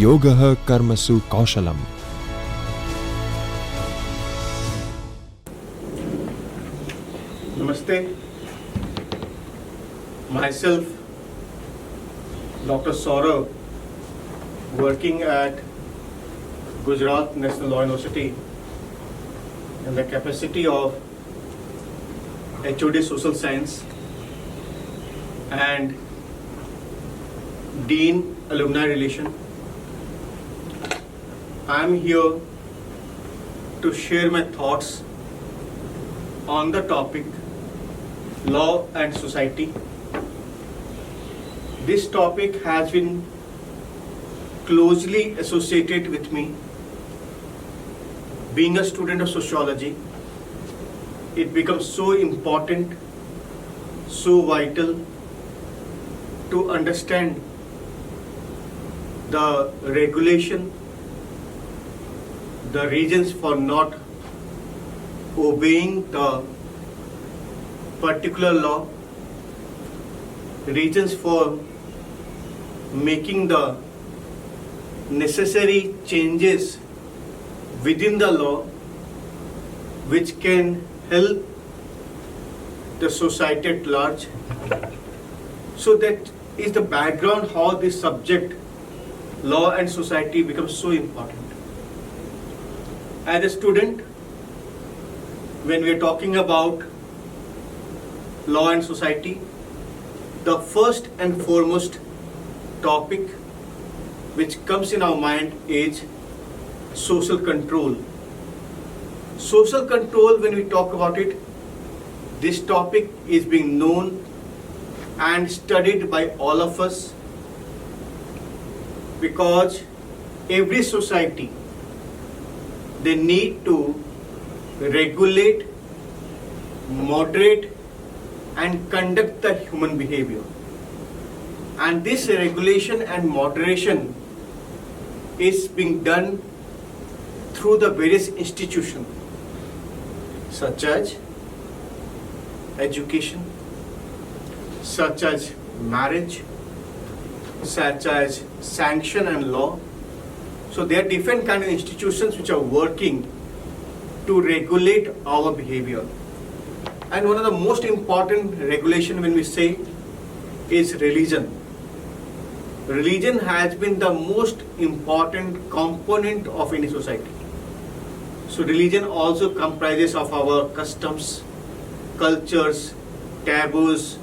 Yogah Karmasu Kaushalam. Namaste. Myself, Dr. Saurabh, working at Gujarat National Law University in the capacity of HOD Social Science and Dean Alumni Relation. I am here to share my thoughts on the topic Law and Society. This topic has been closely associated with me. Being a student of sociology, it becomes so important, so vital to understand the regulation, the reasons for not obeying the particular law, reasons for making the necessary changes within the law which can help the society at large. So that is the background how this subject, law and society, becomes so important. As a student, when we are talking about law and society, the first and foremost topic which comes in our mind is social control. Social control, when we talk about it, this topic is being known and studied by all of us, because every society, they need to regulate, moderate and conduct the human behavior. And this regulation and moderation is being done through the various institutions such as education, such as marriage, such as sanction and law. So there are different kind of institutions which are working to regulate our behavior. And one of the most important regulation when we say is religion. Religion has been the most important component of any society. So religion also comprises of our customs, cultures, taboos,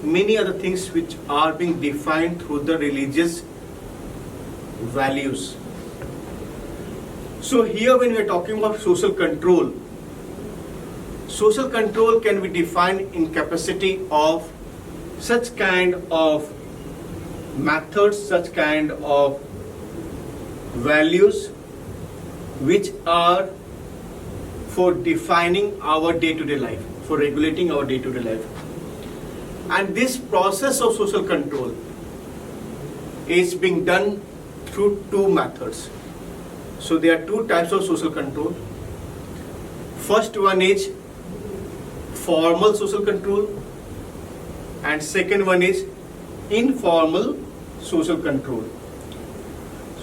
many other things which are being defined through the religious values. So here when we are talking about social control can be defined in capacity of such kind of methods, such kind of values which are for defining our day-to-day life, for regulating our day-to-day life. And this process of social control is being done through two methods. So there are two types of social control. First one is formal social control and second one is informal social control.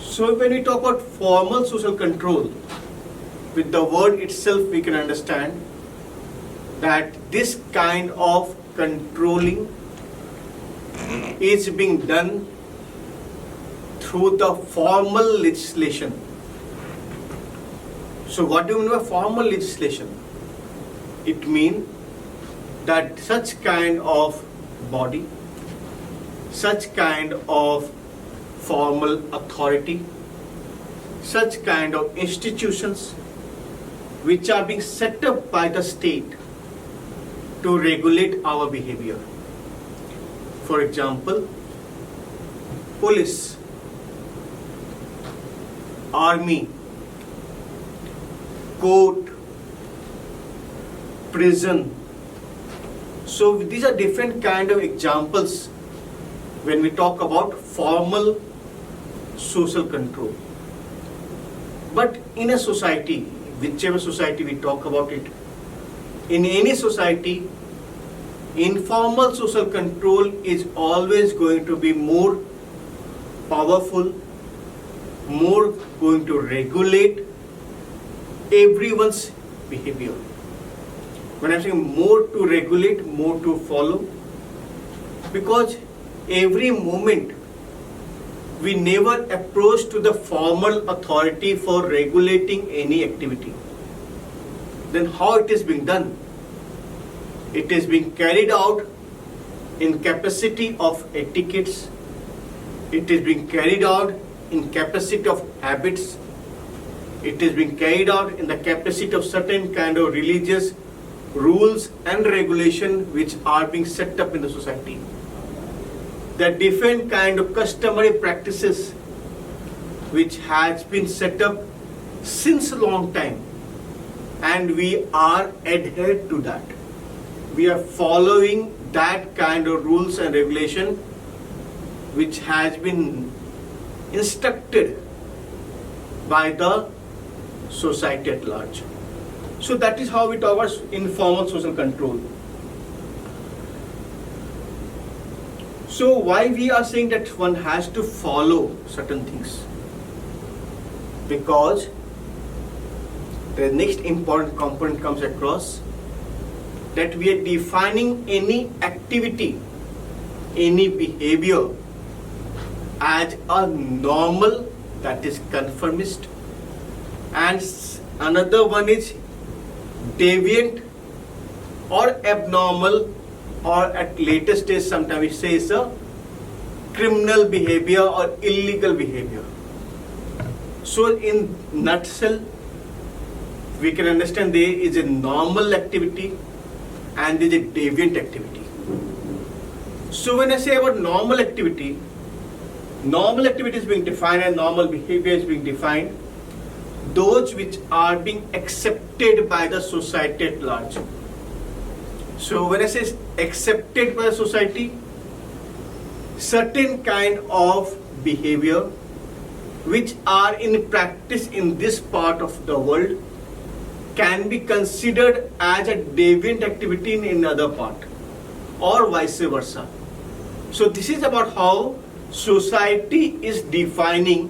So when we talk about formal social control, with the word itself we can understand that this kind of controlling is being done through the formal legislation. So what do you mean by formal legislation? It means that such kind of body, such kind of formal authority, such kind of institutions which are being set up by the state to regulate our behavior. For example, police, army, court, prison. So these are different kind of examples when we talk about formal social control. But in a society, whichever society we talk about it, in any society, informal social control is always going to be more powerful, more going to regulate everyone's behavior. When I'm saying more to regulate, more to follow, because every moment we never approach to the formal authority for regulating any activity. Then how it is being done? It is being carried out in capacity of etiquettes. It is being carried out in capacity of habits. It is being carried out in the capacity of certain kind of religious rules and regulation which are being set up in the society. The different kind of customary practices which has been set up since a long time, and we are adhered to that. We are following that kind of rules and regulation which has been instructed by the society at large. So that is how we talk about informal social control. So why we are saying that one has to follow certain things? Because the next important component comes across, that we are defining any activity, any behavior as a normal, that is conformist, and another one is deviant or abnormal, or at later stage sometimes we say it's a criminal behavior or illegal behavior. So in nutshell, we can understand there is a normal activity and there is a deviant activity. So when I say about normal activity is being defined and normal behavior is being defined, those which are being accepted by the society at large. So when I say accepted by the society, certain kind of behavior which are in practice in this part of the world can be considered as a deviant activity in another part, or vice versa. So this is about how society is defining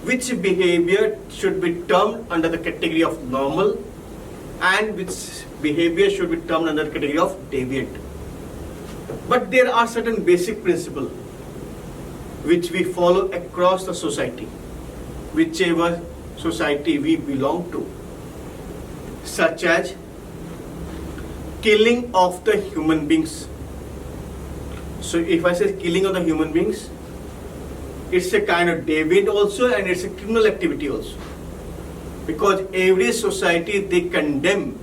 which behavior should be termed under the category of normal and which behavior should be termed under the category of deviant. But there are certain basic principles which we follow across the society, whichever society we belong to, such as killing of the human beings. So if I say killing of the human beings, it's a kind of deviant also and it's a criminal activity also. Because every society, they condemn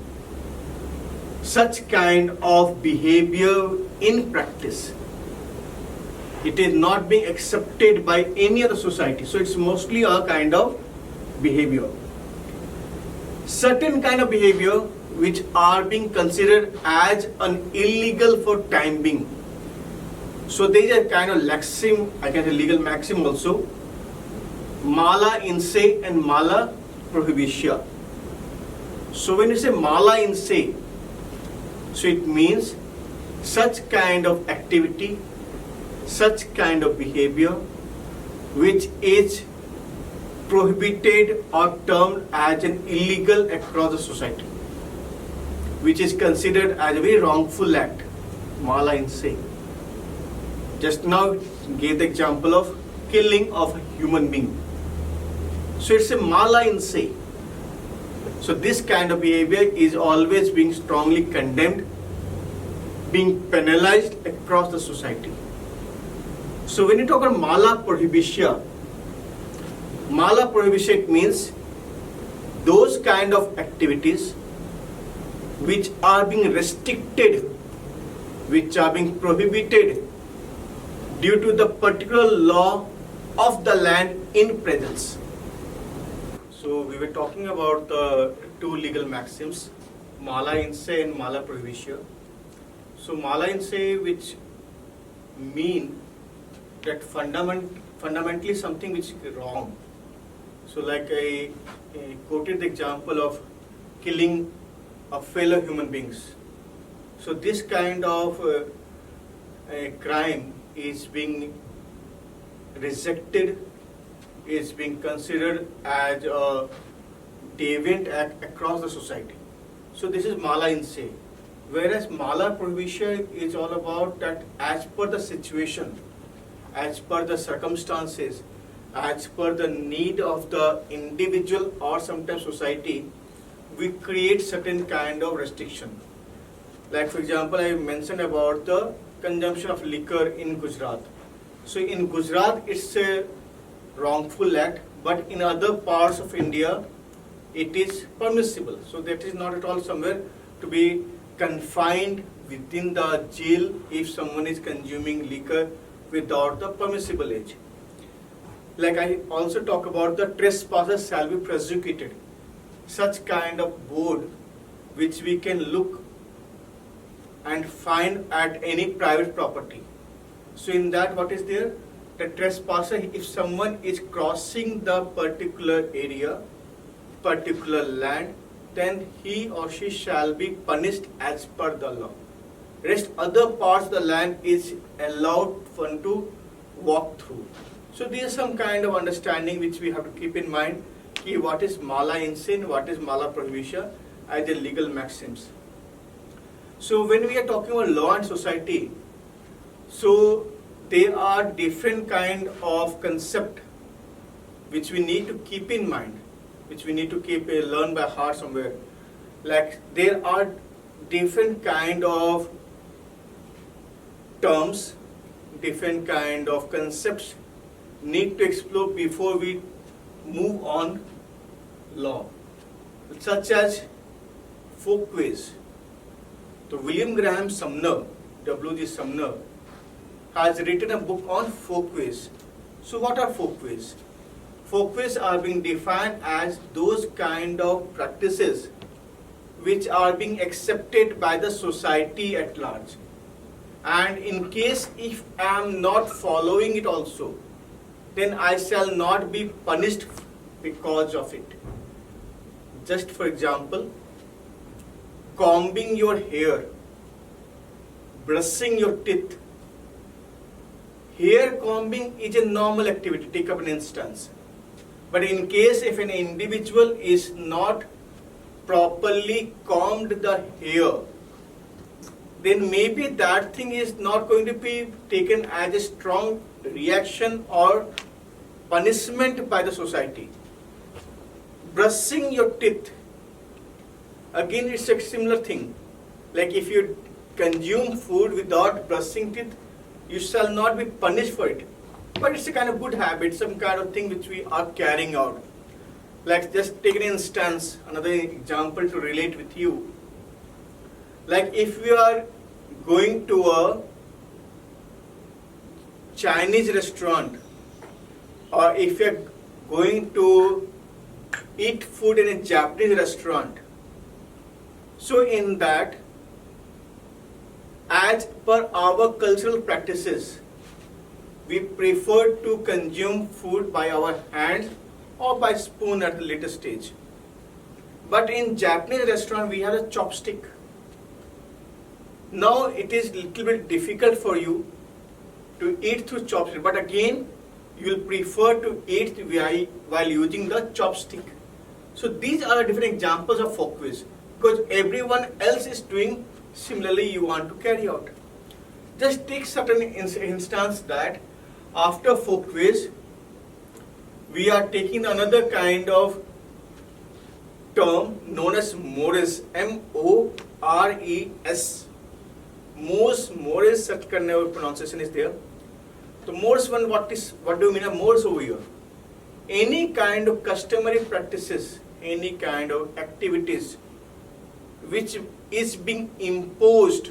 such kind of behavior in practice. It is not being accepted by any other society. So it's mostly a kind of behavior. Certain kind of behavior which are being considered as an illegal for time being. So there is a kind of maxim, I can say legal maxim also, mala in se and mala prohibitia. So when you say mala in se, so it means such kind of activity, such kind of behavior which is prohibited or termed as an illegal across the society, which is considered as a very wrongful act, mala in se. Just now gave the example of killing of a human being. So it's a mala in se. So this kind of behavior is always being strongly condemned, being penalized across the society. So when you talk about mala prohibitia it means those kind of activities which are being restricted, which are being prohibited due to the particular law of the land in presence. So we were talking about the two legal maxims, mala in se and mala prohibitia. So mala in se, which mean that fundamentally something which is wrong. So like I quoted the example of killing of fellow human beings. So this kind of crime is being rejected is being considered as a deviant act across the society. So this is mala in se. Whereas mala prohibition is all about that as per the situation, as per the circumstances, as per the need of the individual or sometimes society, we create certain kind of restriction. Like for example, I mentioned about the consumption of liquor in Gujarat. So in Gujarat, it's a wrongful act, but in other parts of India, it is permissible. So that is not at all somewhere to be confined within the jail if someone is consuming liquor without the permissible age. Like I also talk about the trespassers shall be prosecuted. Such kind of board which we can look and find at any private property. So in that, what is there? The trespasser, if someone is crossing the particular area, particular land, then he or she shall be punished as per the law. Rest other parts of the land is allowed for one to walk through. So there is some kind of understanding which we have to keep in mind. What is mala in sin, what is mala prohibition as the legal maxims. So when we are talking about law and society, so there are different kind of concept which we need to keep in mind, which we need to keep learn by heart somewhere. Like there are different kind of terms, different kind of concepts need to explore before we move on law, such as folkways. So William Graham Sumner, W.G. Sumner, has written a book on folkways. So what are folkways? Folkways are being defined as those kind of practices which are being accepted by the society at large. And in case if I am not following it also, then I shall not be punished because of it. Just for example, combing your hair, brushing your teeth. Hair combing is a normal activity, take up an instance. But in case if an individual is not properly combed the hair, then maybe that thing is not going to be taken as a strong reaction or punishment by the society. Brushing your teeth, again it's a similar thing. Like if you consume food without brushing teeth, you shall not be punished for it. But it's a kind of good habit, some kind of thing which we are carrying out. Like just take an instance, another example to relate with you. Like if we are going to a Chinese restaurant, or if you are going to eat food in a Japanese restaurant, so in that, as per our cultural practices, we prefer to consume food by our hands or by spoon at the later stage. But in Japanese restaurant, we have a chopstick. Now it is little bit difficult for you to eat through chopstick, but again, you will prefer to eat while using the chopstick. So these are different examples of folkways, because everyone else is doing similarly you want to carry out. Just take certain instance that after folkways, we are taking another kind of term known as mores, M-O-R-E-S. Mores, such kind of pronunciation is there. The mores one, what do you mean of mores over here? Any kind of customary practices, any kind of activities which is being imposed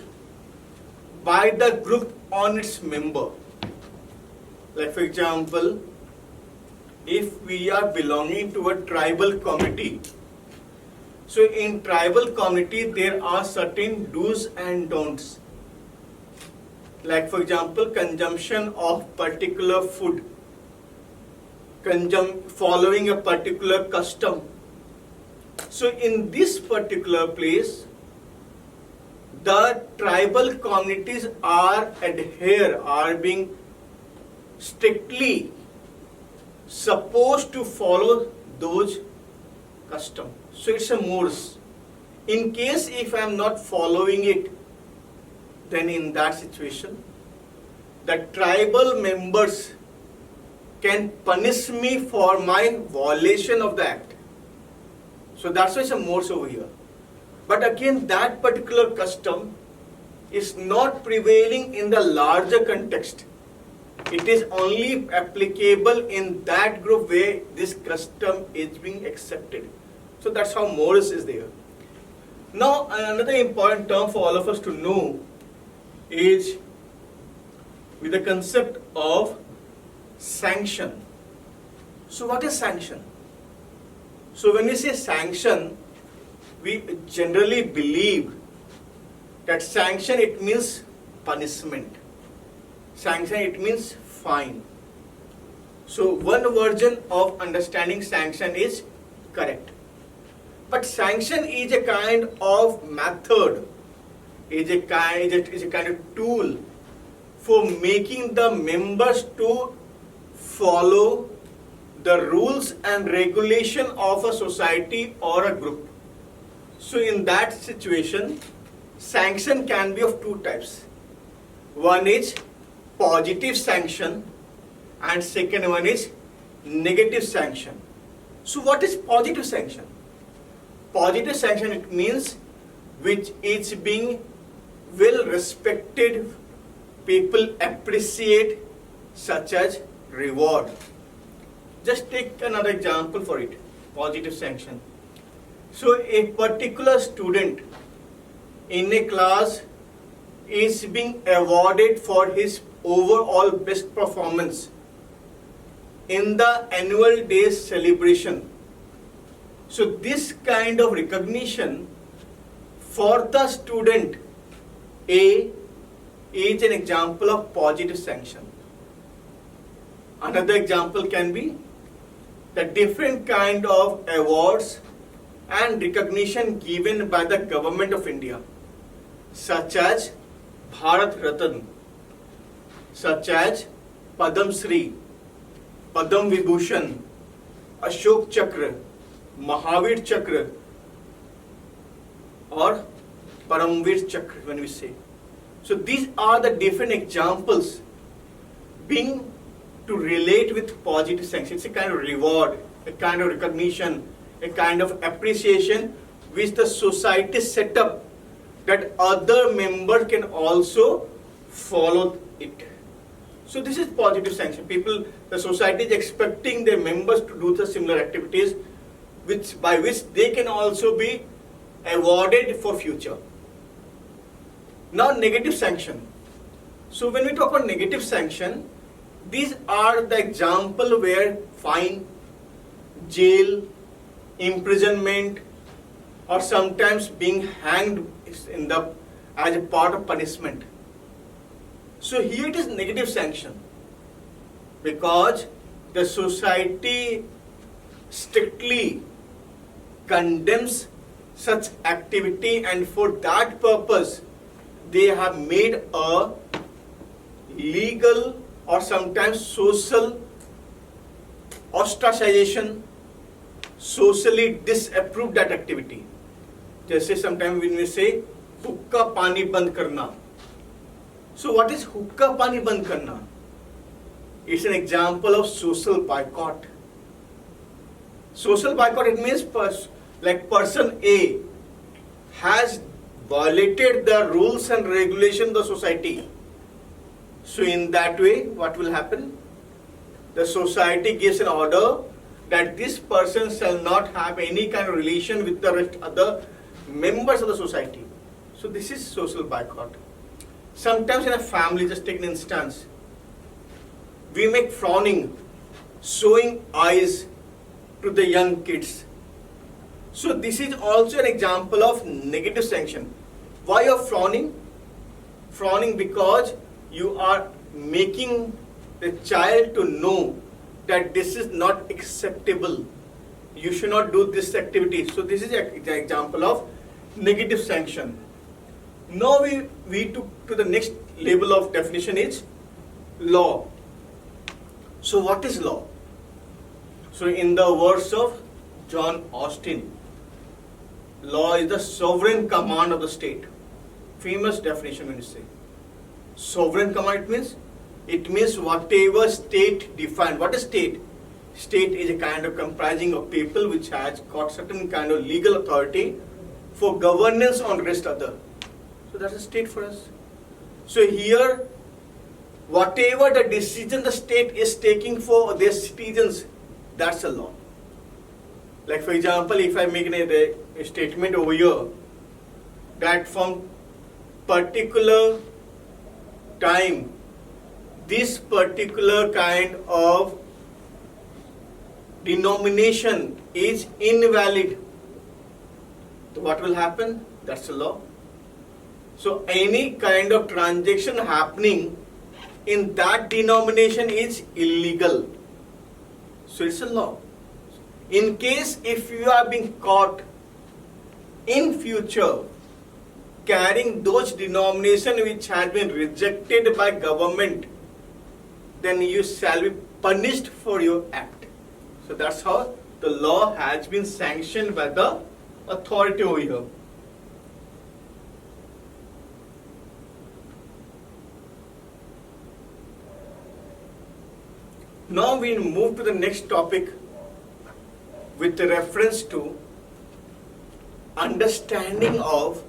by the group on its member. Like for example, if we are belonging to a tribal community, so in tribal community there are certain do's and don'ts. Like for example, consumption of particular food, following a particular custom. So in this particular place, the tribal communities are being strictly supposed to follow those custom. So it's a mores. In case if I am not following it, then in that situation, the tribal members can punish me for my violation of the act. So that's why it's a mores over here. But again, that particular custom is not prevailing in the larger context. It is only applicable in that group where this custom is being accepted. So that's how mores is there. Now, another important term for all of us to know is with the concept of sanction. So what is sanction? So when we say sanction, we generally believe that sanction, it means punishment. Sanction, it means fine. So one version of understanding sanction is correct. But sanction is a kind of method, is a kind of tool for making the members to follow the rules and regulation of a society or a group. So in that situation, sanction can be of two types. One is positive sanction and second one is negative sanction. So what is positive sanction? Positive sanction, it means which is being well respected, people appreciate, such as reward. Just take another example for it, positive sanction. So a particular student in a class is being awarded for his overall best performance in the annual day's celebration. So this kind of recognition for the student A is an example of positive sanction. Another example can be the different kind of awards and recognition given by the government of India, such as Bharat Ratan, such as Padam Shri, Padam Vibhushan, Ashok Chakra, Mahavir Chakra, or Paramvir Chakra when we say. So these are the different examples being to relate with positive sanction. It's a kind of reward, a kind of recognition, a kind of appreciation which the society set up that other members can also follow it. So this is positive sanction. People, the society is expecting their members to do the similar activities by which they can also be awarded for future. Now negative sanction. So when we talk about negative sanction, these are the example where fine, jail, imprisonment, or sometimes being hanged is as a part of punishment. So here it is negative sanction because the society strictly condemns such activity, and for that purpose they have made a legal or sometimes social ostracization, socially disapprove that activity. जैसे sometimes when we say हुक्का पानी बंद करना. So what is हुक्का पानी बंद करना? It's an example of social boycott. Social boycott, it means like person A has violated the rules and regulations of the society. So in that way, what will happen? The society gives an order that this person shall not have any kind of relation with the rest other members of the society. So this is social boycott. Sometimes in a family, just take an instance, we make frowning, showing eyes to the young kids. So this is also an example of negative sanction. Why you are frowning? Frowning because you are making the child to know that this is not acceptable. You should not do this activity. So this is an example of negative sanction. Now we took to the next level of definition is law. So what is law? So in the words of John Austin, law is the sovereign command of the state. Famous definition when you say. Sovereign command it means whatever state defined. What is state? State is a kind of comprising of people which has got certain kind of legal authority for governance on rest other. So that's a state for us. So here, whatever the decision the state is taking for their citizens, that's a law. Like for example, if I make a statement over here that from particular time, this particular kind of denomination is invalid, so what will happen? That's a law. So any kind of transaction happening in that denomination is illegal. So it's a law. In case if you are being caught in future carrying those denomination which has been rejected by government, then you shall be punished for your act. So that's how the law has been sanctioned by the authority over here. Now we move to the next topic with reference to understanding of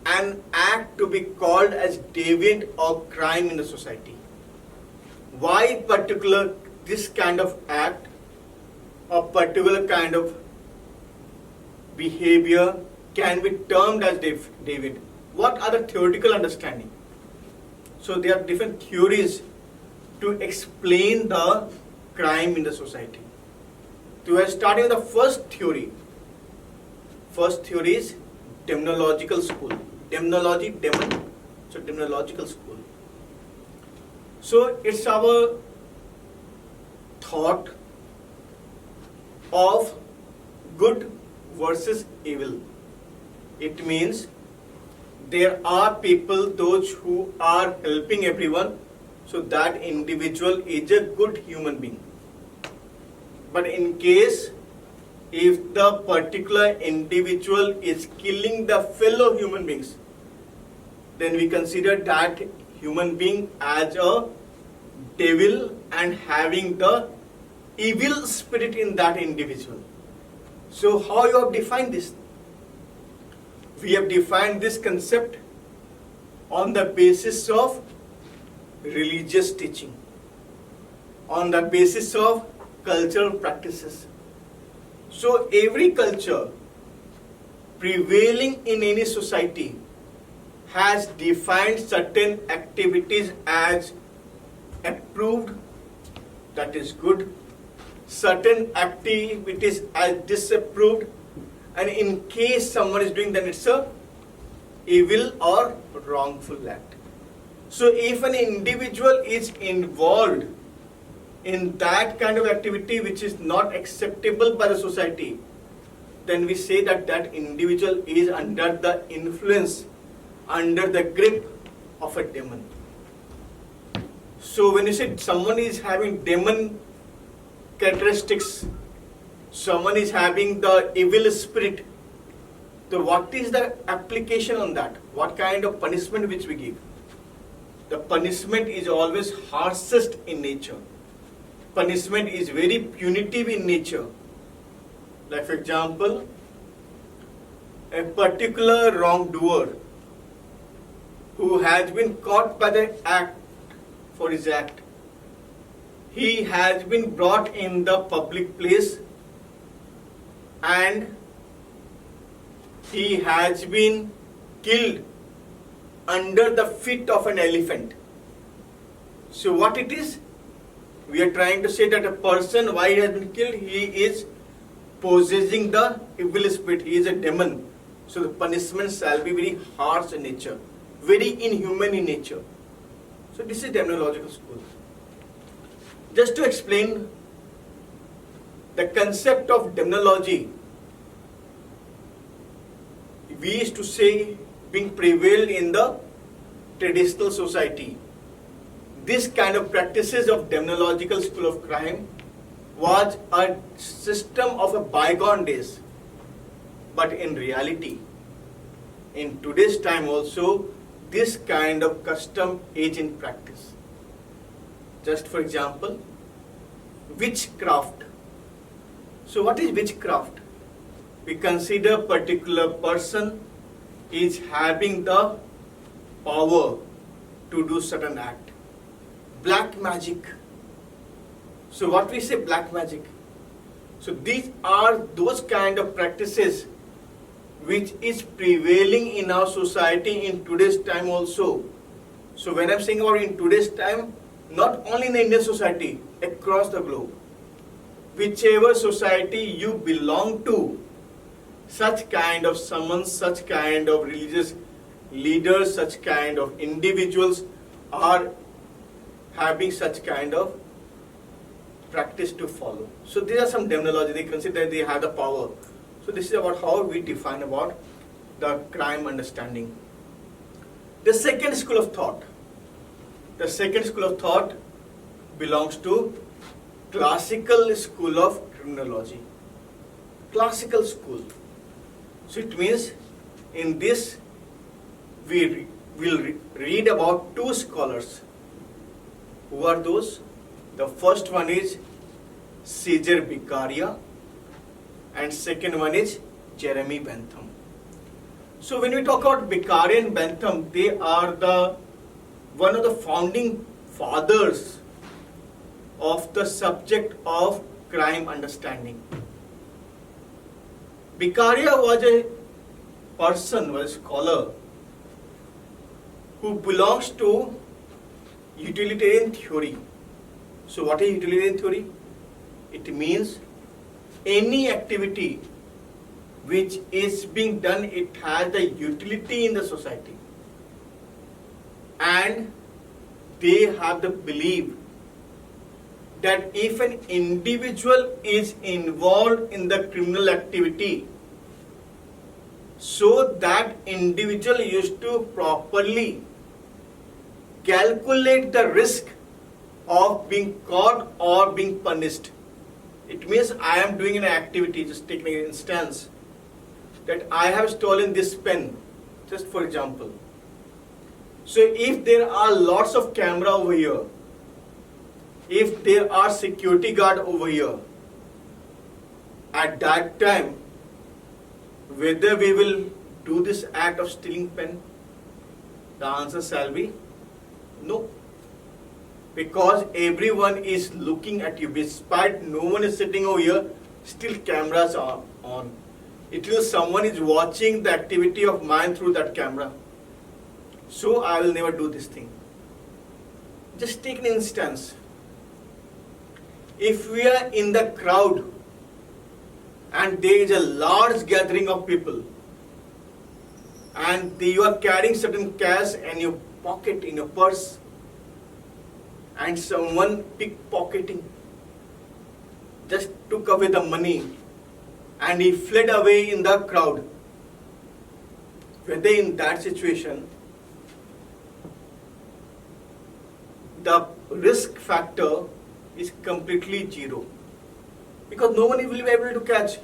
an act to be called as deviant or crime in the society. Why particular this kind of act or particular kind of behavior can be termed as deviant? What are the theoretical understanding? So there are different theories to explain the crime in the society. So we are starting with the first theory. First theory is demonological school. Demonology, demon, so demonological school. So it's our thought of good versus evil. It means there are people, those who are helping everyone, so that individual is a good human being. But in case if the particular individual is killing the fellow human beings, then we consider that human being as a devil and having the evil spirit in that individual. So how you have defined this? We have defined this concept on the basis of religious teaching, on the basis of cultural practices. So every culture prevailing in any society has defined certain activities as approved, that is good, certain activities as disapproved, and in case someone is doing, then it's a evil or wrongful act. So if an individual is involved in that kind of activity which is not acceptable by the society, then we say that that individual is under the influence, under the grip of a demon. So when you say someone is having demon characteristics, someone is having the evil spirit, so what is the application on that? What kind of punishment which we give? The punishment is always harshest in nature. Punishment is very punitive in nature. Like for example, a particular wrongdoer who has been caught by the act, for his act, he has been brought in the public place and he has been killed under the feet of an elephant. So what it is? We are trying to say that a person, why he has been killed, he is possessing the evil spirit, he is a demon. So the punishment shall be very harsh in nature, very inhuman in nature. So this is demonological school. Just to explain the concept of demonology, we used to say being prevailed in the traditional society. This kind of practices of demonological school of crime was a system of a bygone days. But in reality, in today's time also, this kind of custom is in practice. Just for example, witchcraft. So what is witchcraft? We consider particular person is having the power to do certain act. Black magic. So what we say black magic? So these are those kind of practices which is prevailing in our society in today's time also. So when I'm saying about in today's time, not only in the Indian society, across the globe, whichever society you belong to, such kind of summons, such kind of religious leaders, such kind of individuals are having such kind of practice to follow. So these are some terminology. They consider they have the power. So this is about how we define about the crime understanding. The second school of thought. The second school of thought belongs to classical school of criminology. Classical school. So it means in this we will read about two scholars. Who are those? The first one is Caesar Beccaria and second one is Jeremy Bentham. So when we talk about Beccaria and Bentham, they are one of the founding fathers of the subject of crime understanding. Beccaria was a person, was a scholar who belongs to utilitarian theory. So what is utilitarian theory? It means any activity which is being done, it has the utility in the society. And they have the belief that if an individual is involved in the criminal activity, so that individual used to properly calculate the risk of being caught or being punished. It means I am doing an activity, just taking an instance, that I have stolen this pen, just for example. So if there are lots of camera over here, if there are security guard over here, at that time, whether we will do this act of stealing pen, the answer shall be no. Because everyone is looking at you. Despite no one is sitting over here, still cameras are on. It means someone is watching the activity of mine through that camera. So I will never do this thing. Just take an instance. If we are in the crowd and there is a large gathering of people and you are carrying certain cash in your pocket, in your purse, and someone pickpocketing just took away the money and he fled away in the crowd. Whether in that situation, the risk factor is completely zero. Because no one will be able to catch.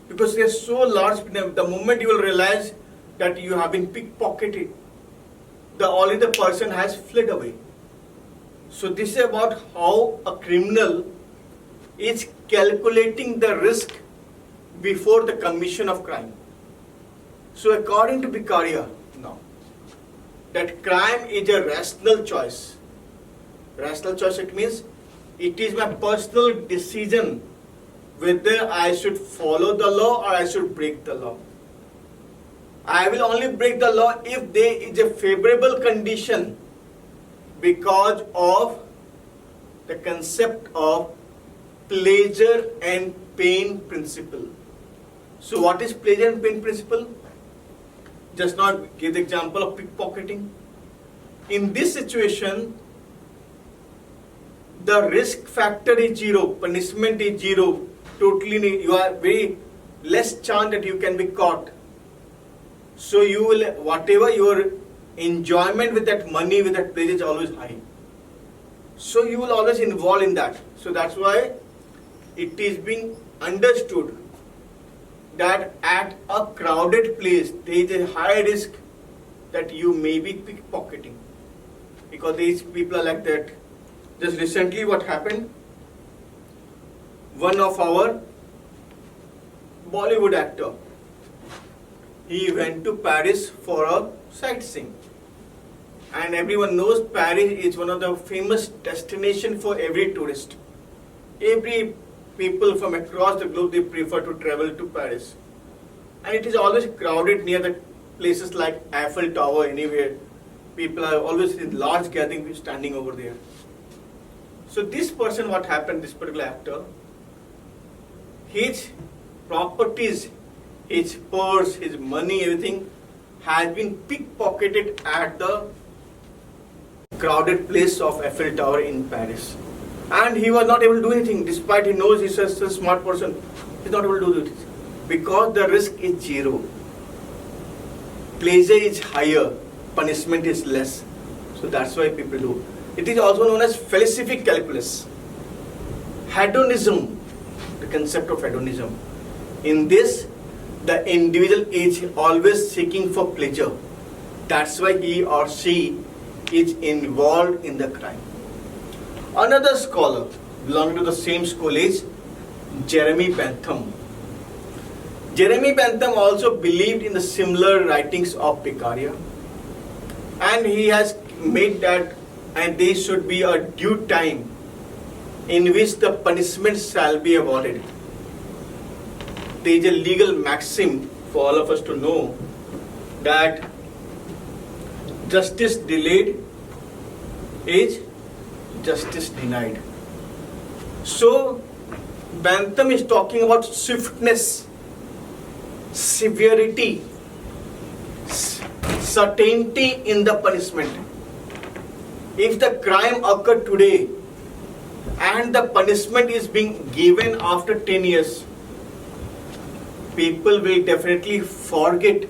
Because they are so large, the moment you will realize that you have been pickpocketed, only the person has fled away. So this is about how a criminal is calculating the risk before the commission of crime. So according to Beccaria, now, that crime is a rational choice. Rational choice, it means it is my personal decision whether I should follow the law or I should break the law. I will only break the law if there is a favorable condition because of the concept of pleasure and pain principle. So what is pleasure and pain principle? Just now give the example of pickpocketing. In this situation, the risk factor is zero, punishment is zero, totally you are very less chance that you can be caught. So you will, whatever your enjoyment with that money, with that pleasure is always high. So you will always involve in that. So that's why it is being understood that at a crowded place there is a high risk that you may be pickpocketing, because these people are like that. Just recently what happened, one of our Bollywood actor, he went to Paris for a sightseeing, and everyone knows Paris is one of the famous destination for every tourist. Every people from across the globe, they prefer to travel to Paris, and it is always crowded near the places like Eiffel Tower. Anywhere people are always in large gathering standing over there. So this person, what happened, this particular actor, his properties, his purse, his money, everything has been pickpocketed at the crowded place of Eiffel Tower in Paris. And he was not able to do anything, despite he knows he's a smart person. He's not able to do it because the risk is zero. Pleasure is higher, punishment is less. So that's why people do. It is also known as philosophic calculus. Hedonism, the concept of hedonism. In this, the individual is always seeking for pleasure. That's why he or she is involved in the crime. Another scholar belonging to the same school is Jeremy Bentham. Jeremy Bentham also believed in the similar writings of Beccaria, and he has made that, and there should be a due time in which the punishment shall be awarded. There is a legal maxim for all of us to know that justice delayed is justice denied. So Bentham is talking about swiftness, severity, certainty in the punishment. If the crime occurred today and the punishment is being given after 10 years, people will definitely forget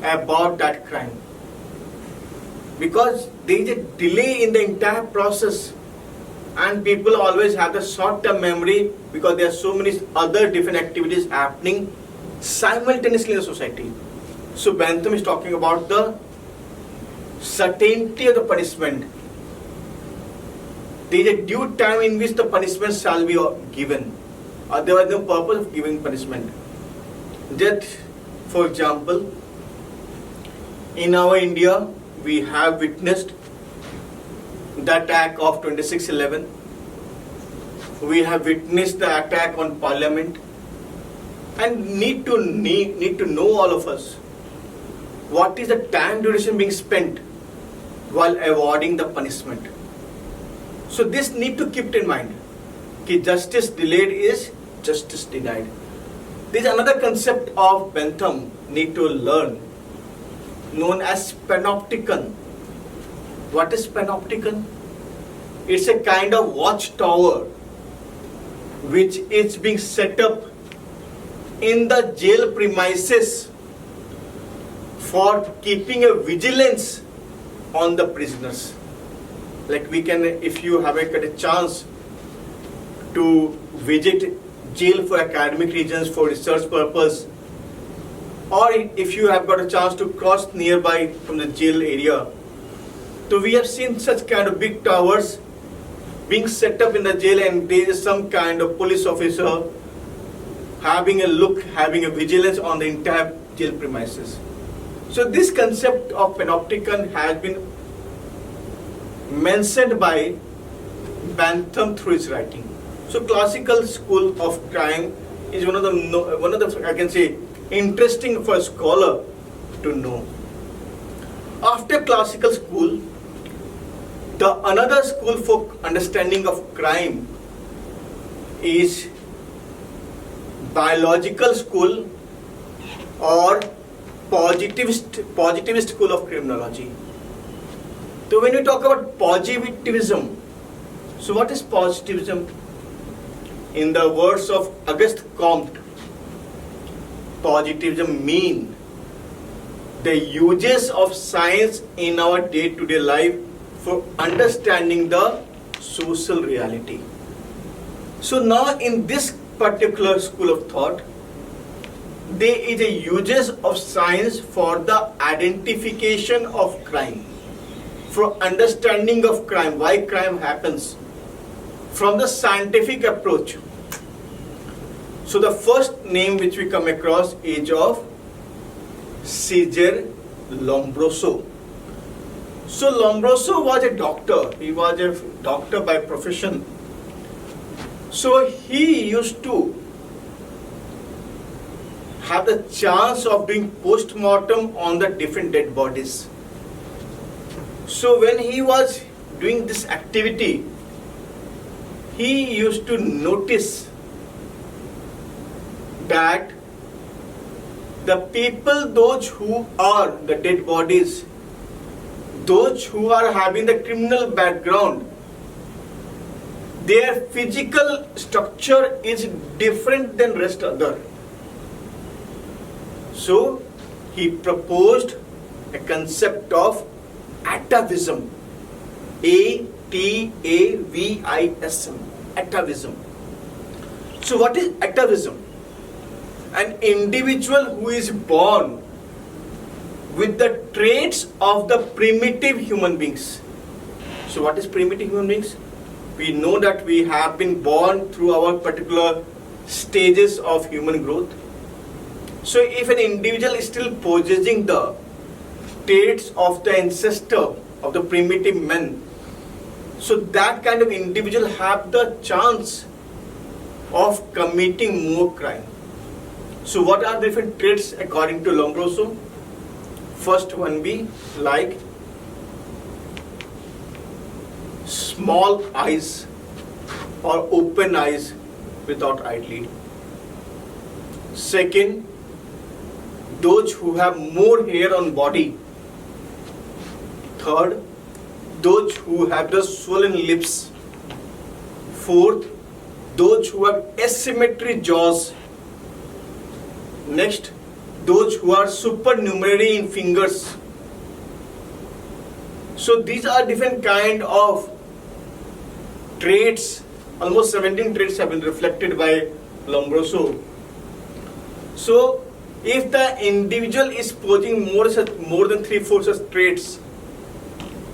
about that crime, because there is a delay in the entire process, and people always have the short-term memory because there are so many other different activities happening simultaneously in the society. So Bentham is talking about the certainty of the punishment. There is a due time in which the punishment shall be given. Otherwise, no purpose of giving punishment. Just for example, in our India, we have witnessed the attack of 26/11. We have witnessed the attack on Parliament, and need to know, all of us, what is the time duration being spent while awarding the punishment. So this need to keep in mind. That justice delayed is justice denied. There is another concept of Bentham need to learn, known as panopticon. What is panopticon? It's a kind of watchtower which is being set up in the jail premises for keeping a vigilance on the prisoners. Like we can, if you have got a chance to visit jail for academic reasons, for research purpose, or if you have got a chance to cross nearby from the jail area, so we have seen such kind of big towers being set up in the jail, and there is some kind of police officer having a look, having a vigilance on the entire jail premises. So this concept of panopticon has been mentioned by Bentham through his writing. So classical school of crime is one of the I can say interesting for a scholar to know. After classical school, the another school for understanding of crime is biological school or positivist school of criminology. So when we talk about positivism, so what is positivism? In the words of Auguste Comte, positivism means the uses of science in our day-to-day life for understanding the social reality. So now in this particular school of thought, there is a uses of science for the identification of crime, for understanding of crime, why crime happens, from the scientific approach. So the first name which we come across is of Cesare Lombroso. So Lombroso was a doctor. He was a doctor by profession. So he used to have the chance of doing post-mortem on the different dead bodies. So when he was doing this activity, he used to notice that the people, those who are the dead bodies, those who are having the criminal background, their physical structure is different than rest other. So he proposed a concept of atavism. atavism. Atavism. So what is atavism? An individual who is born with the traits of the primitive human beings. So what is primitive human beings? We know that we have been born through our particular stages of human growth. So if an individual is still possessing the traits of the ancestor of the primitive men, so that kind of individual have the chance of committing more crime. So what are the different traits according to Lombroso? First one be like small eyes or open eyes without eyelid. Second, those who have more hair on body. Third, those who have the swollen lips. Fourth, those who have asymmetry jaws. Next, those who are supernumerary in fingers. So these are different kind of traits. Almost 17 traits have been reflected by Lombroso. So if the individual is possessing more than 3-4 such traits,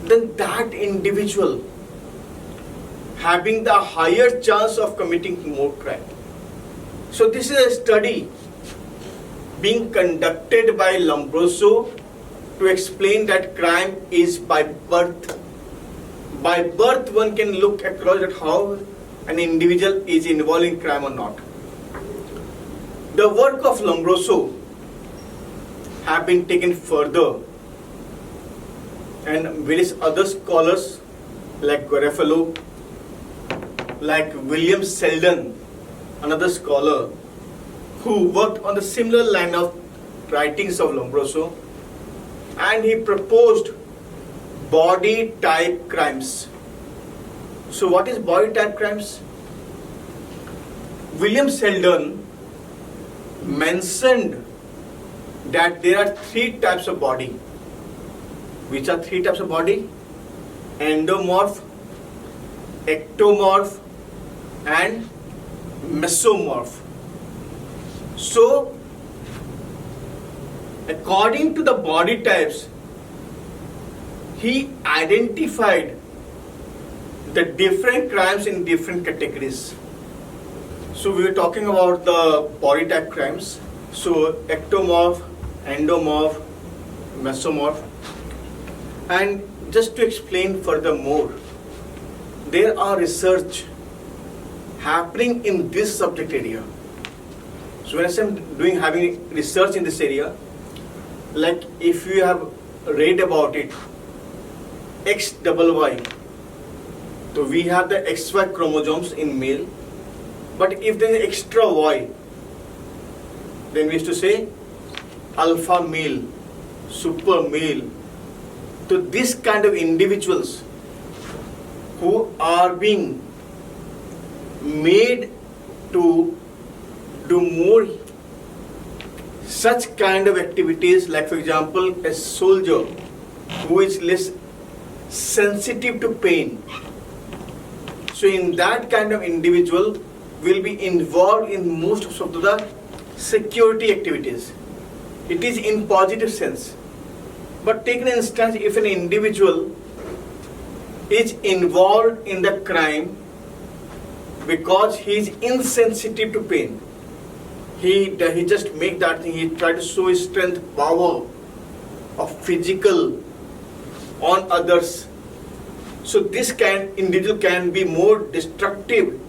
then that individual having the higher chance of committing more crime. So this is a study being conducted by Lombroso to explain that crime is by birth. By birth, one can look across at how an individual is involved in crime or not. The work of Lombroso have been taken further, and various other scholars like Garofalo, like William Selden, another scholar who worked on the similar line of writings of Lombroso, and he proposed body type crimes. So what is body type crimes? William Selden mentioned that there are 3 types of body. Which are 3 types of body? Endomorph, ectomorph and mesomorph. So according to the body types, he identified the different crimes in different categories. So we were talking about the body type crimes. So ectomorph, endomorph, mesomorph. And just to explain furthermore, there are research happening in this subject area. So when I say having research in this area, like if you have read about it, XYY. So we have the XY chromosomes in male, but if there is extra Y, then we used to say alpha male, super male. So this kind of individuals who are being made to do more such kind of activities, like for example a soldier who is less sensitive to pain. So in that kind of individual, will be involved in most of the security activities. It is in positive sense. But take an instance, if an individual is involved in the crime because he is insensitive to pain, he just make that thing, he try to show his strength, power of physical on others. So this individual can be more destructive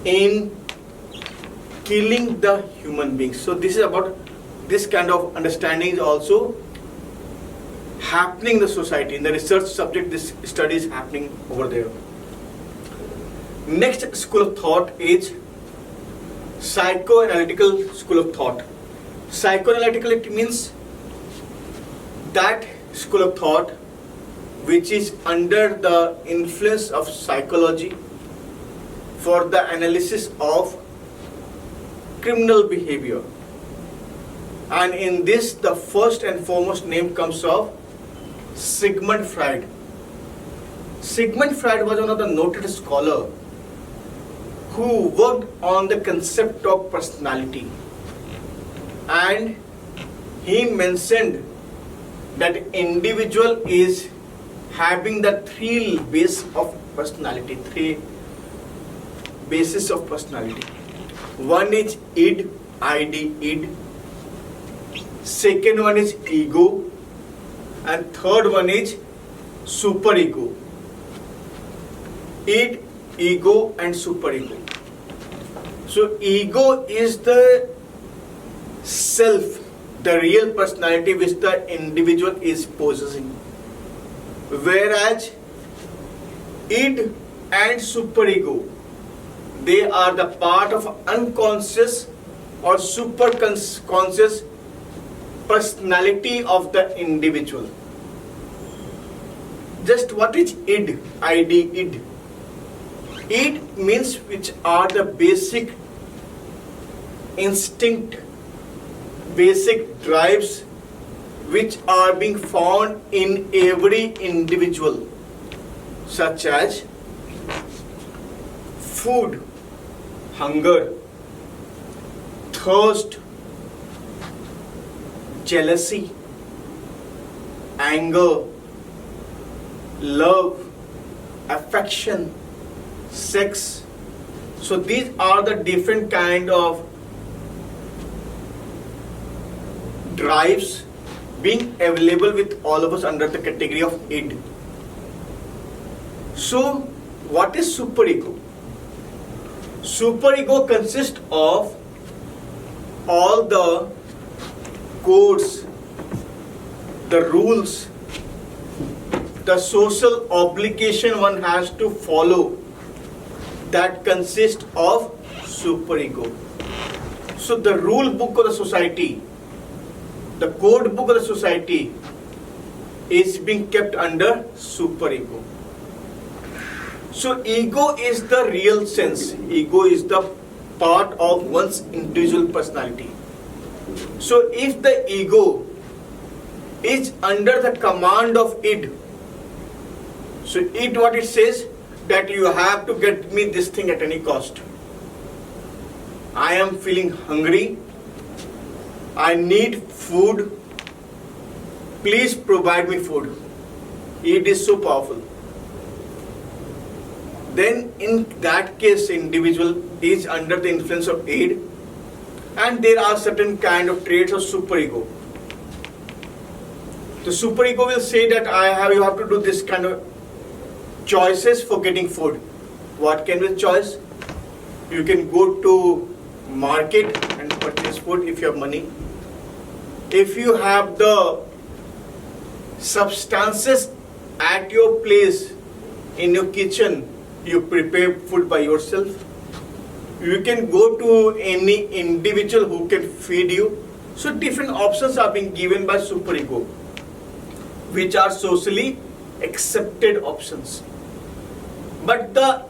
in killing the human beings. So this is about this kind of understanding is also happening in the society. In the research subject, this study is happening over there. Next school of thought is psychoanalytical school of thought. Psychoanalytical, it means that school of thought which is under the influence of psychology for the analysis of criminal behavior. And in this, the first and foremost name comes of Sigmund Freud. Sigmund Freud was one of the noted scholar who worked on the concept of personality, and he mentioned that individual is having the three bases of personality, three bases of personality. One is id, id. Second one is ego, and third one is superego. Id, ego, and superego. So ego is the self, the real personality which the individual is possessing, whereas id and superego, they are the part of unconscious or superconscious personality of the individual. Just what is id, id? Id means which are the basic instinct, basic drives which are being found in every individual, such as food, hunger, thirst, jealousy, anger, love, affection, sex. So these are the different kind of drives being available with all of us under the category of id. So what is superego? Superego consists of all the codes, the rules, the social obligation one has to follow, that consists of superego. So the rule book of the society, the code book of the society is being kept under superego. So ego is the real sense. Ego is the part of one's individual personality. So if the ego is under the command of id, so id, what it says, that you have to get me this thing at any cost. I am feeling hungry. I need food. Please provide me food. Id is so powerful. Then in that case, individual is under the influence of id, and there are certain kind of traits of superego. The superego will say that you have to do this kind of choices for getting food. What can be the choice? You can go to market and purchase food if you have money. If you have the substances at your place in your kitchen, you prepare food by yourself. You can go to any individual who can feed you. So different options are being given by superego, which are socially accepted options. But the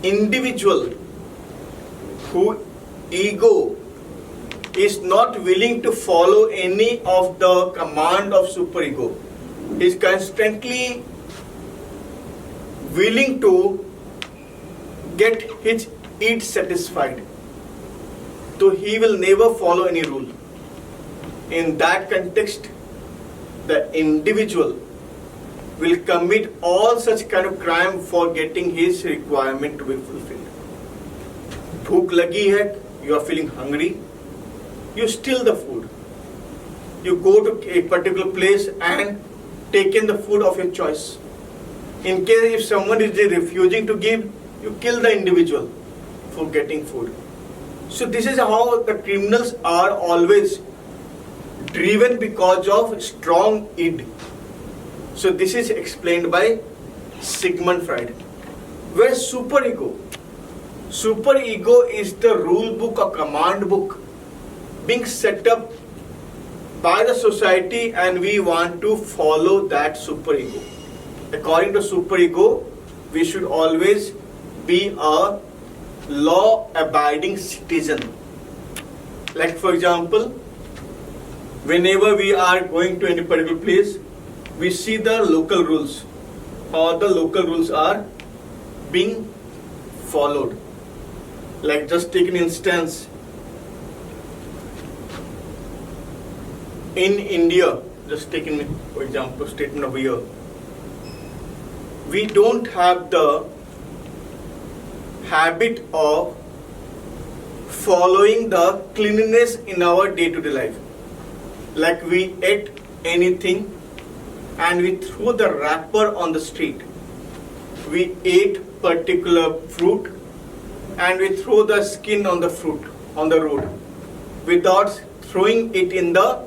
individual who ego is not willing to follow any of the command of superego, is constantly willing to get his eat satisfied. So he will never follow any rule. In that context, the individual will commit all such kind of crime for getting his requirement to be fulfilled. Bhook lagi hai, you are feeling hungry, you steal the food. You go to a particular place and take in the food of your choice. In case if someone is refusing to give, you kill the individual for getting food. So this is how the criminals are always driven because of strong id. So this is explained by Sigmund Freud. Where superego? Superego is the rule book or command book being set up by the society, and we want to follow that superego. According to superego, we should always be a law-abiding citizen. Like for example, whenever we are going to any particular place, we see the local rules, or the local rules are being followed. Like just take an instance, in India, just taking for example statement over here, we don't have the habit of following the cleanliness in our day-to-day life. Like we ate anything and we threw the wrapper on the street. We ate particular fruit and we throw the skin on the fruit on the road without throwing it in the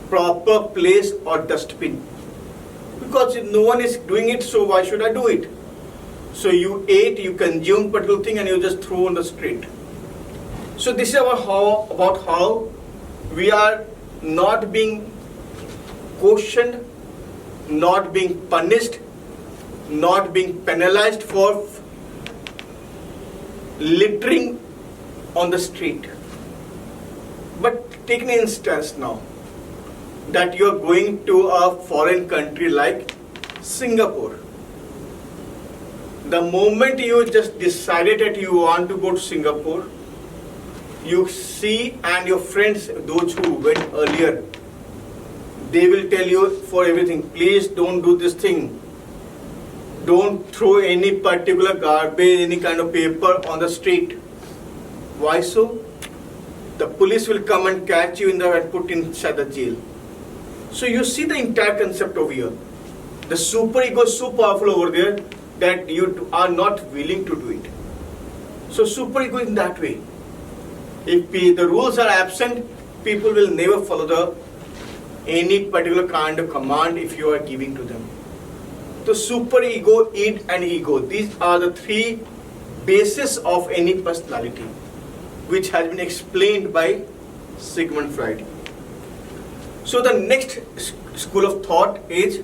proper place or dustbin. Because no one is doing it, so why should I do it? So you ate, you consumed particular thing and you just throw on the street. So this is about how we are not being cautioned, not being punished, not being penalized for littering on the street. But take an instance now that you are going to a foreign country like Singapore. The moment you just decided that you want to go to Singapore, you see, and your friends, those who went earlier, they will tell you for everything, please don't do this thing. Don't throw any particular garbage, any kind of paper on the street. Why so? The police will come and catch you and put inside the jail. So you see the entire concept over here. The superego is so powerful over there that you are not willing to do it. So superego is in that way. If the rules are absent, people will never follow any particular kind of command if you are giving to them. So superego, id and ego, these are the three bases of any personality, which has been explained by Sigmund Freud. So the next school of thought is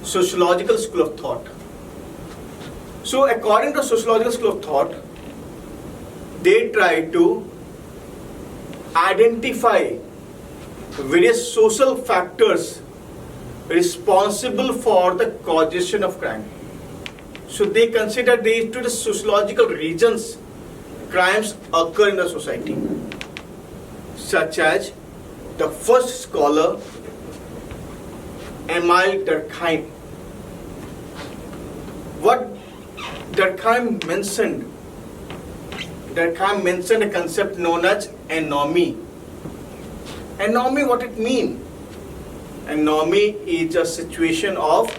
sociological school of thought. So according to sociological school of thought, they try to identify various social factors responsible for the causation of crime. So they consider these to the sociological reasons crimes occur in the society, such as the first scholar, Emile Durkheim. What Durkheim mentioned a concept known as anomie. Anomie, what it means? Anomie is a situation of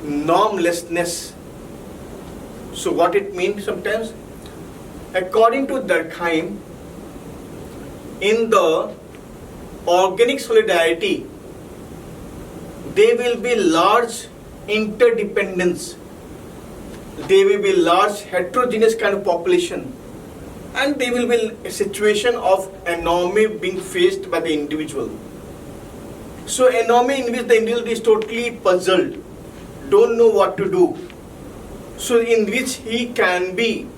normlessness. So what it means sometimes? According to Durkheim, in the organic solidarity, there will be large interdependence. There will be large heterogeneous kind of population. And there will be a situation of anomie being faced by the individual. So anomie in which the individual is totally puzzled, don't know what to do. So in which he can be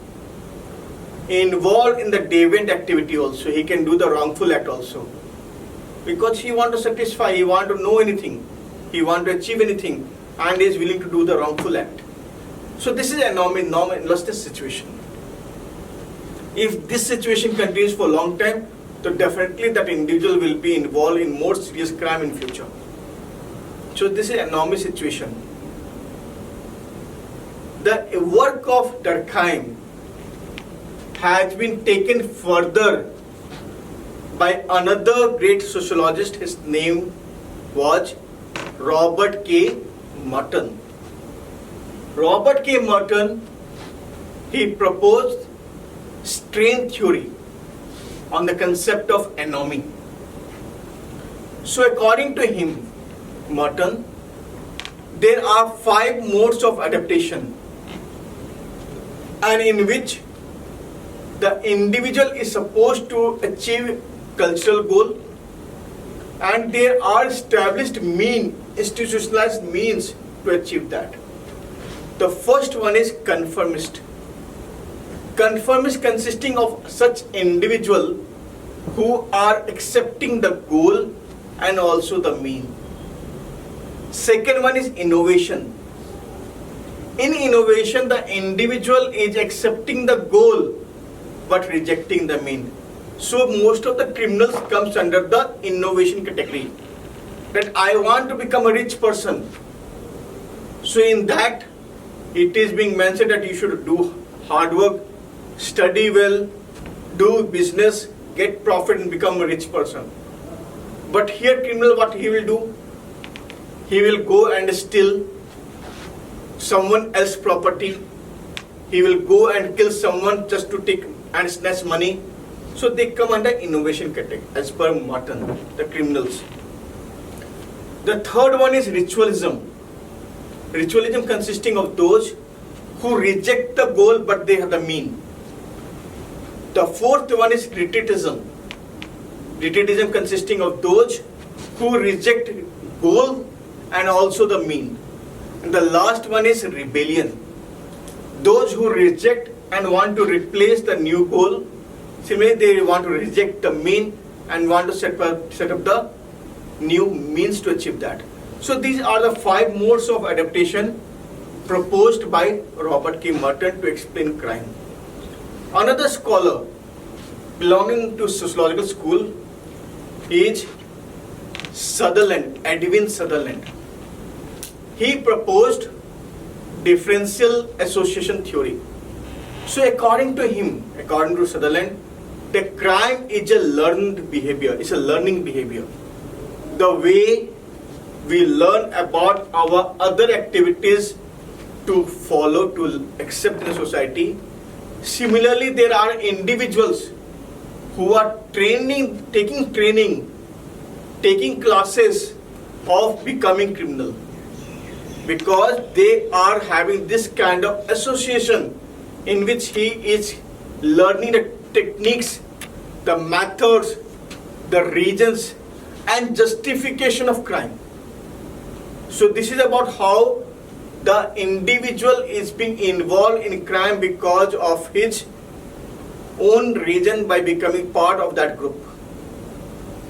involved in the deviant activity also. He can do the wrongful act also. Because he want to satisfy, he want to know anything, he want to achieve anything, and is willing to do the wrongful act. So this is anomie, normlessness situation. If this situation continues for a long time, so definitely that individual will be involved in more serious crime in future. So this is an enormous situation. The work of Durkheim has been taken further by another great sociologist. His name was Robert K. Merton. Robert K. Merton, he proposed strain theory on the concept of anomie. So according to him, Merton, there are 5 modes of adaptation, and in which the individual is supposed to achieve cultural goal, and there are established institutionalized means to achieve that. The first one is conformist. Conformist consisting of such individual who are accepting the goal and also the mean. Second one is innovation. In innovation, the individual is accepting the goal but rejecting the mean. So most of the criminals comes under the innovation category. That I want to become a rich person. So in that, it is being mentioned that you should do hard work, study well, do business, get profit and become a rich person. But here criminal, what he will do? He will go and steal someone else's property. He will go and kill someone just to take and snatch money. So they come under innovation category as per Merton, the criminals. The third one is ritualism. Ritualism consisting of those who reject the goal but they have the mean. The fourth one is retreatism. Retreatism consisting of those who reject goal and also the mean. And the last one is rebellion. Those who reject and want to replace the new goal. Similarly, they want to reject the mean and want to set up the new means to achieve that. So these are the 5 modes of adaptation proposed by Robert K. Merton to explain crime. Another scholar belonging to sociological school is Sutherland, Edwin Sutherland. He proposed differential association theory. So according to him, according to Sutherland, the crime is a learned behavior, it's a learning behavior. The way we learn about our other activities to follow, to accept in the society. Similarly, there are individuals who are taking classes of becoming criminal because they are having this kind of association in which he is learning the techniques, the methods, the reasons and justification of crime. So this is about how the individual is being involved in crime because of his own reason by becoming part of that group.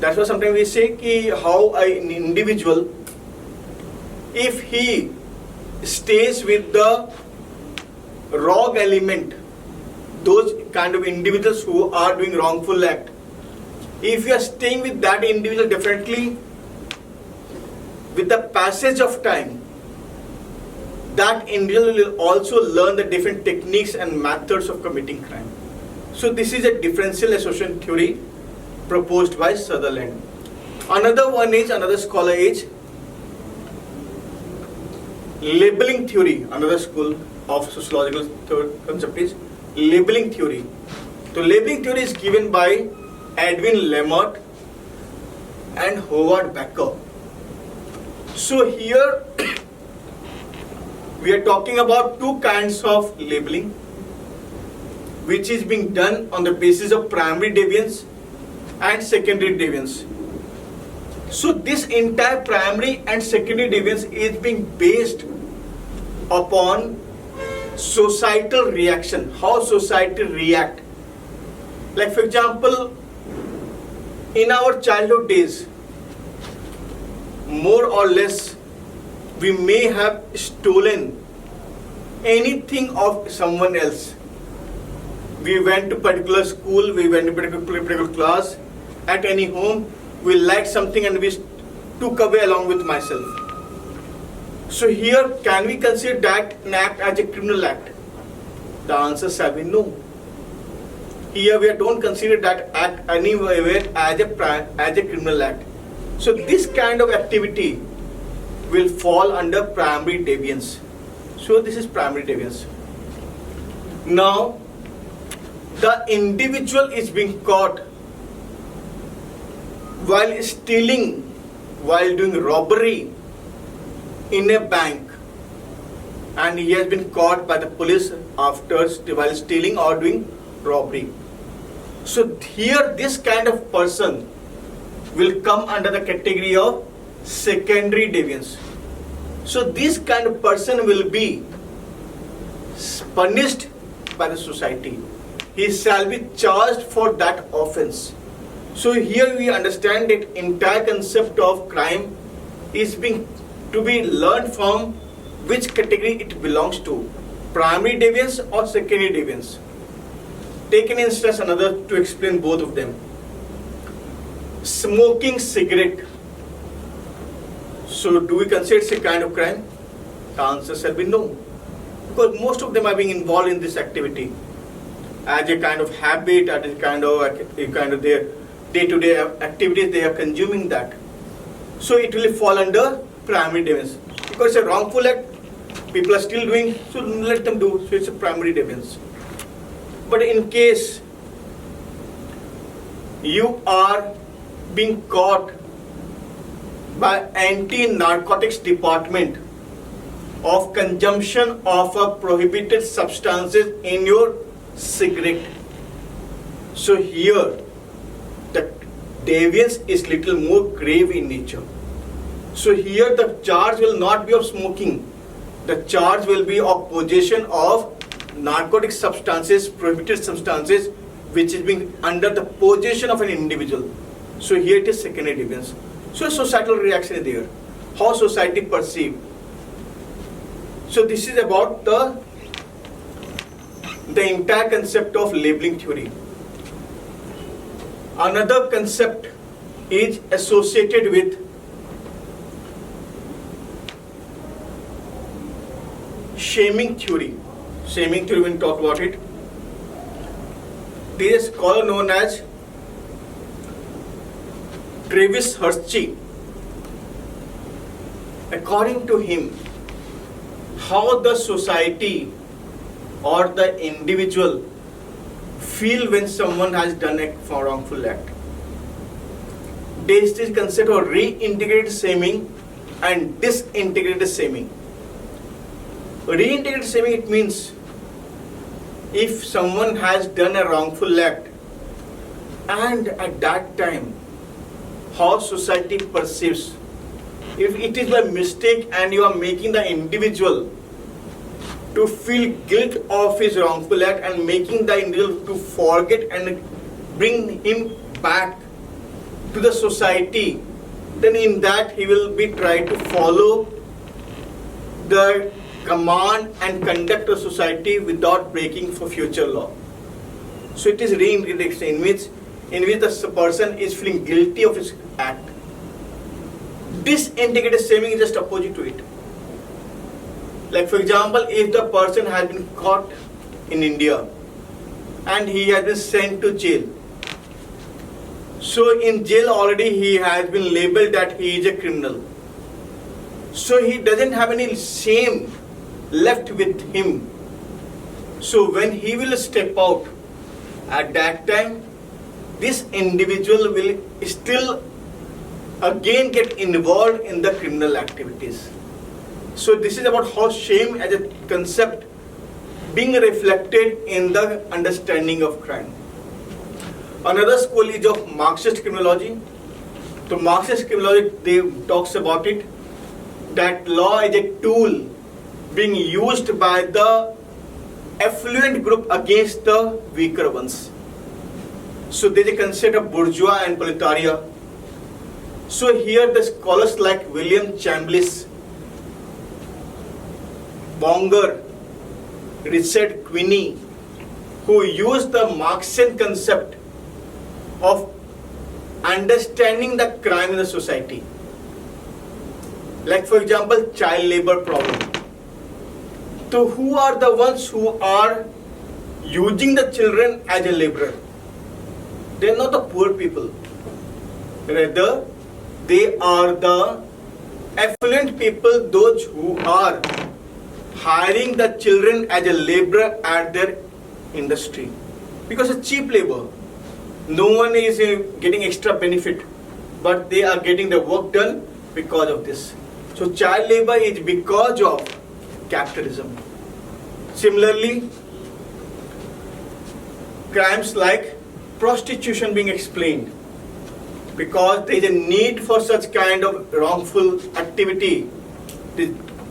That's why sometimes we say ki how an individual, if he stays with the wrong element, those kind of individuals who are doing wrongful act, if you are staying with that individual, definitely with the passage of time, that individual will also learn the different techniques and methods of committing crime. So this is a differential association theory proposed by Sutherland. Another scholar is labeling theory. Another school of sociological concept is labeling theory. So labeling theory is given by Edwin Lemert and Howard Becker. So here we are talking about 2 kinds of labeling, which is being done on the basis of primary deviance and secondary deviance. So this entire primary and secondary deviance is being based upon societal reaction, how society react. Like for example, in our childhood days, more or less, we may have stolen anything of someone else. We went to particular school, we went to particular class, at any home, we liked something and we took away along with myself. So here, can we consider that an act as a criminal act? The answer shall be no. Here we don't consider that act anywhere as a criminal act. So this kind of activity will fall under primary deviance. So this is primary deviance. Now, the individual is being caught while stealing, while doing robbery in a bank, and he has been caught by the police after while stealing or doing robbery. So here this kind of person will come under the category of secondary deviance. So this kind of person will be punished by the society. He shall be charged for that offense. So here we understand that entire concept of crime is being to be learned from which category it belongs to, primary deviance or secondary deviance. Take an instance another to explain both of them. Smoking cigarette. So do we consider it a kind of crime? The answer shall be no, because most of them are being involved in this activity as a kind of habit, as a kind of their day-to-day activities. They are consuming that. So it will fall under primary deviance, because it's a wrongful act. People are still doing, so let them do. So it's a primary deviance. But in case you are being caught by anti-narcotics department of consumption of a prohibited substances in your cigarette, so here the deviance is little more grave in nature. So here the charge will not be of smoking, the charge will be of possession of narcotic substances, prohibited substances, which is being under the possession of an individual. So here it is secondary deviance. So societal reaction is there, how society perceive. So this is about the entire concept of labeling theory. Another concept is associated with shaming theory. Shaming theory, when we talk about it, there is a scholar known as Travis Hirschi. According to him, how the society or the individual feel when someone has done a wrongful act. There is this concept of reintegrated shaming and disintegrated shaming. Reintegrated shaming, it means if someone has done a wrongful act and at that time how society perceives. If it is by mistake and you are making the individual to feel guilt of his wrongful act and making the individual to forget and bring him back to the society, then in that he will be trying to follow the command and conduct of society without breaking for future law. So it is reintegration in which the person is feeling guilty of his act. Disintegrated shaming is just opposite to it. Like for example, if the person has been caught in India and he has been sent to jail. So in jail already he has been labeled that he is a criminal. So he doesn't have any shame left with him. So when he will step out, at that time, this individual will still again get involved in the criminal activities. So this is about how shame as a concept being reflected in the understanding of crime. Another school is of Marxist criminology. The Marxist criminology, they talks about it, that law is a tool being used by the affluent group against the weaker ones. So there is a concept of bourgeois and proletariat. So here the scholars like William Chambliss, Bonger, Richard Quinney, who use the Marxian concept of understanding the crime in the society. Like for example, child labor problem. So who are the ones who are using the children as a laborer? They are not the poor people. Rather, they are the affluent people, those who are hiring the children as a laborer at their industry. Because it's cheap labor. No one is getting extra benefit, but they are getting the work done because of this. So child labor is because of capitalism. Similarly, crimes like prostitution being explained because there is a need for such kind of wrongful activity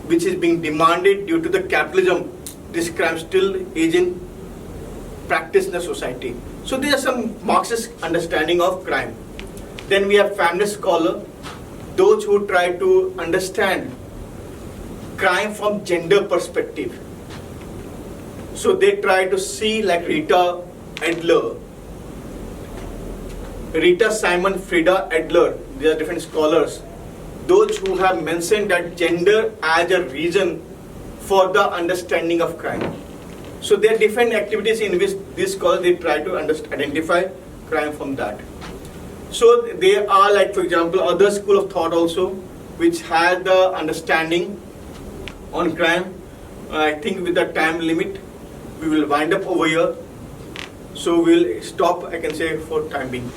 which is being demanded due to the capitalism. This crime still is in practice in the society. So there are some Marxist understanding of crime. Then we have feminist scholar, those who try to understand crime from gender perspective. So they try to see like Rita Simon, Frida Adler, they are different scholars. Those who have mentioned that gender as a reason for the understanding of crime. So there are different activities in which these scholars they try to identify crime from that. So there are like for example other school of thought also which has the understanding on crime. I think with the time limit we will wind up over here. So we'll stop I can say for time being.